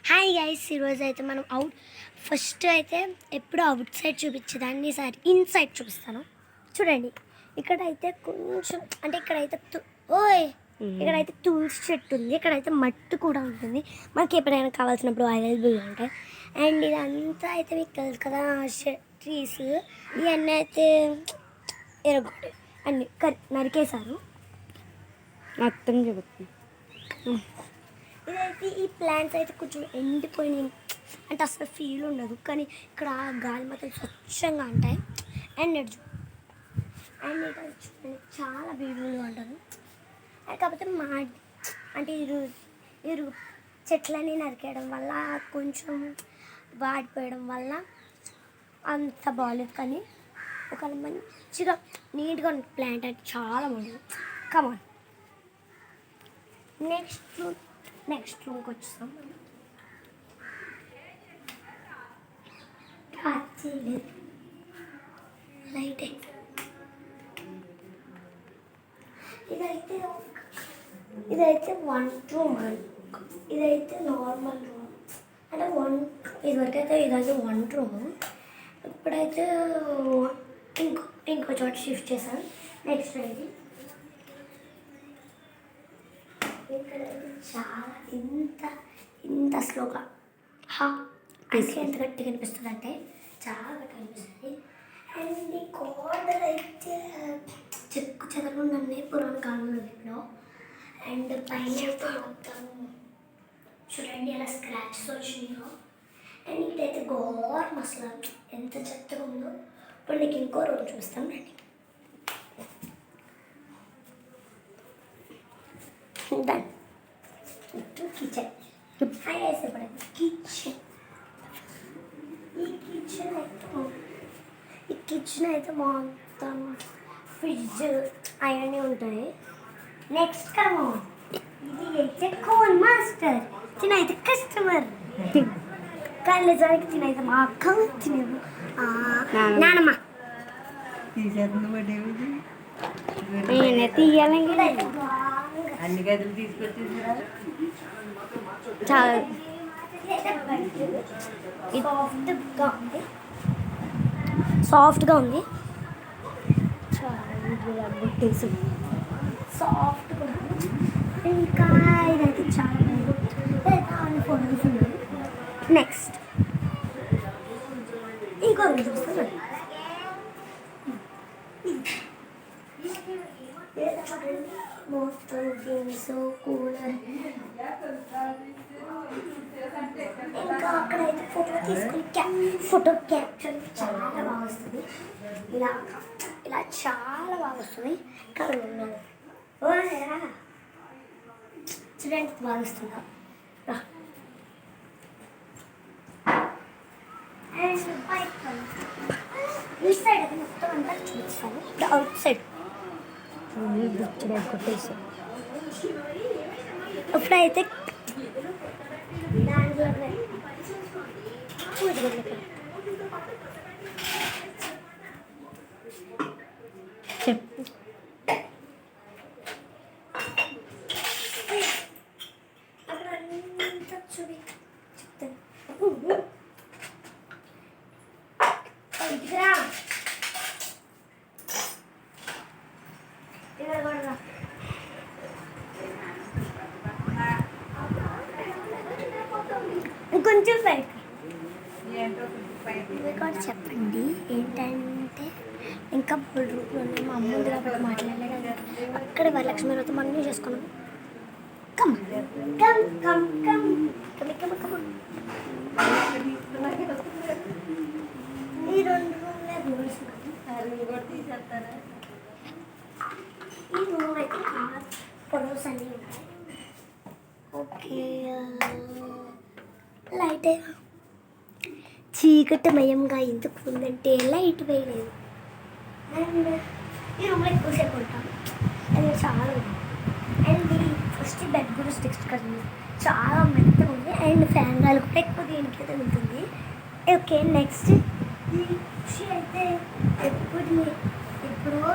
Hi guys, ఈరోజు అయితే మనం ఫస్ట్ అయితే ఎప్పుడు అవుట్ సైడ్ చూపించేదాన్ని ఈసారి ఇన్సైడ్ చూపిస్తాను. చూడండి, ఇక్కడైతే కొంచెం అంటే ఇక్కడైతే తులసి చెట్టు ఉంది, ఇక్కడైతే మట్టు కూడా ఉంటుంది. మనకి ఎప్పుడైనా కావాల్సినప్పుడు అవైలబుల్గా ఉంటాయి. అండ్ ఇదంతా అయితే మీకు తెలుసు కదా, ట్రీస్ ఇవన్నీ అయితే ఎరగొట్టే అన్ని నరికేశారు. మొత్తం చెబుతుంది. ఇదైతే ఈ ప్లాంట్స్ అయితే కొంచెం ఎండిపోయినాయి, అంటే అసలు ఫీల్ ఉండదు. కానీ ఇక్కడ గాలి మాత్రం స్వచ్ఛంగా ఉంటాయి. అండ్ ఇటు చూడండి, చాలా బ్యూటిఫుల్గా ఉంటుంది. కాకపోతే అంటే ఇరు చెట్లని నరికేయడం వల్ల కొంచెం వాడిపోయడం వల్ల అంత బాగాలేదు. కానీ ఒక మంచిగా నీట్గా ఉన్న ప్లాంట్ అంటే చాలా బాగుంటుంది. కమాన్, నెక్స్ట్ రూమ్కి వచ్చేస్తాం. లైట్ ఇదైతే 1 రూమ్, ఇదైతే నార్మల్ రూమ్. అంటే ఇదివరకైతే ఇదైతే 1 రూమ్. ఇప్పుడైతే ఇంకో చోట షిఫ్ట్ చేశాను. నెక్స్ట్ అయితే ఇక్కడైతే చాలా ఇంత స్లోగా ఎంత గట్టిగా కనిపిస్తుంది అంటే చాలా గట్టిగా కనిపిస్తుంది. అండ్ ఈ కార్డర్ అయితే చెక్కు చెదరకుండానే పురాణ కాలంలో ఇప్పుడు. అండ్ పైన మొత్తం చూడండి ఎలా స్క్రాచెస్ వచ్చినాయో. అండ్ ఇక్కడైతే ఘోరం, అసలు ఎంత చెత్తగా ఉందో. ఇప్పుడు నీకు ఇంకో రోజు చూస్తాం రండి. డన్. కిచెన్ కిచెన్ ఈ కిచెన్ అయితే మొత్తం ఫ్రిడ్జ్ అవన్నీ ఉంటాయి. నెక్స్ట్ కమో, ఇది అయితే కోన్ మాస్టర్, తినైతే కస్టమర్. కానీ నిజానికి తినైతే మా అక్క తినేది నానమ్మ తీయాలి. అన్ని గదులు తీసుకొచ్చేసిరా. చాలా సాఫ్ట్గా ఉంది. సాఫ్ట్గా ఉంది. ఇంకా ఇదైతే చాలా ఫోటోస్ ఉన్నాయి. నెక్స్ట్ ఇంకో చూస్తాను. మొత్తం గేమ్స్, కూలర్. ఇంకా అక్కడైతే ఫోటో క్యాప్చర్ చాలా బాగా వస్తుంది. ఇలా చాలా బాగా వస్తుంది. ఇక్కడ ఉన్నాను చూడండి, బాగా వస్తుందా. అండ్ బైక్ ఈ సైడ్ అయితే మొత్తం అంతా చూపిస్తాను. అవుట్ సైడ్ కొట్టేసాం. ఇప్పుడైతే చెప్పు. అక్కడ అంతా చూపి చెప్తాను. కొంచెం సైడ్ కూడా చెప్పండి. ఏంటంటే ఇంకా 3 రూపాయలు ఉన్నాయి. మా అమ్మ ఉంది కాబట్టి మాట్లాడలేదు. అక్కడ వరలక్ష్మి వ్రతం అన్నీ చేసుకున్నాం. Come come come come come come. ఈ 2 రూమ్లే రూల్స్. ఈ రూమ్ అయితే ఫొటోస్ అన్నీ ఉంటాయి. ఓకే, లైట్ చీకటిమయంగా ఎందుకు ఉందంటే లైట్ వేయలేదు. అండ్ ఈ రూమ్లో ఎక్కువసేపు ఉంటాం. అది చాలా ఉంది. అండ్ ఫస్ట్ బెడ్ కూడా డిస్కస్ చాలా మెత్తగా ఉంది. అండ్ ఫ్యాన్ గాలి కూడా ఎక్కువ దీనికి అయితే ఉంటుంది. ఓకే, నెక్స్ట్ ఈ కుర్చీ అయితే ఎప్పుడో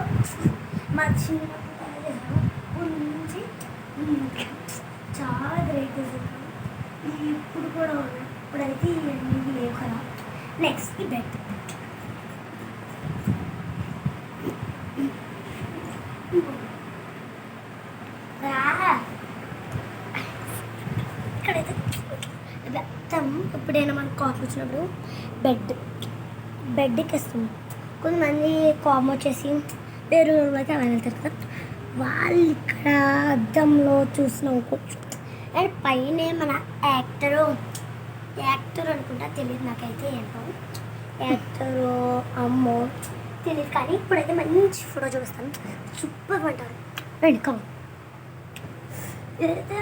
మా చిన్నప్పుడు నుంచి చాలా గ్రేట్. ఇప్పుడు కూడా ఉన్నాయి. ఇప్పుడైతే ఇవన్నీ లేవు కదా. నెక్స్ట్ ఈ బెడ్. ఇక్కడైతే మొత్తం ఎప్పుడైనా మనకు కాఫీ వచ్చినప్పుడు బెడ్ ఎక్కిస్తాం. కొంతమంది కామ్ వచ్చేసి వేరే వాళ్ళకి అలా వెళ్తారు కదా, వాళ్ళు ఇక్కడ అద్దంలో చూసినవ్వుకోవచ్చు. అండ్ పైన మన యాక్టర్ అనుకుంటా, తెలియదు నాకైతే ఏంటో, యాక్టరు అమ్మో తెలియదు. కానీ ఇప్పుడైతే మంచి ఫోటో చూపిస్తాను, సూపర్ అంటారు. రండి కమ్. ఇదైతే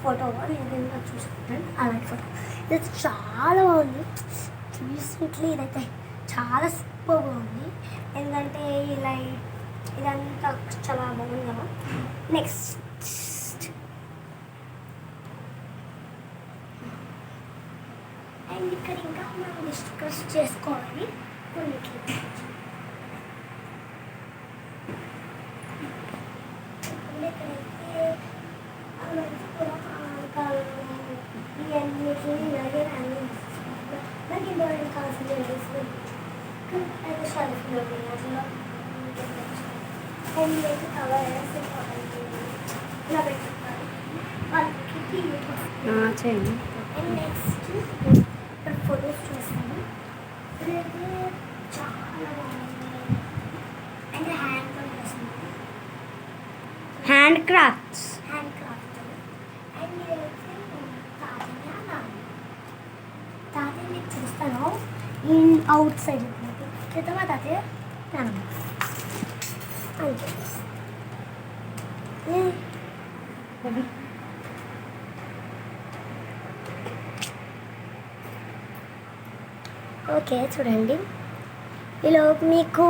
ఫోటో నేను చూసుకుంటాను, అలాంటి ఫోటో. ఇది చాలా బాగుంది రీసెంట్లీ. ఇదైతే చాలా సూపర్గా ఉంది, ఎందుకంటే ఇలా ఇదంతా చాలా బాగుంది కదా. నెక్స్ట్ అండ్ ఇక్కడ ఇంకా మనం డిస్కస్ చేసుకోవాలి కొన్నిట్లు. ఇక్కడైతే ఇవన్నీ ఇలాగే అన్నీ నాకు ఇంత కావాల్సిన అయితే షెల్ఫ్లో అసలు అండ్ అయితే కవర్ ఇలా పెట్టుకుంటారు వాళ్ళకి. చేయండి. అండ్ నెక్స్ట్ ఇక్కడ ఫొటోస్ చూస్తాను. ఇదైతే చాలా బాగుంది. అండ్ హ్యాండ్ వస్తుంది, hand crafts. Hand craft. And ఇదైతే తాతయ్య మీకు చూస్తాను ఇన్ అవుట్ సైడ్ క్రితమా తాతయ్య నానమ్మ ఓకే చూడండి. ఈలో మీకు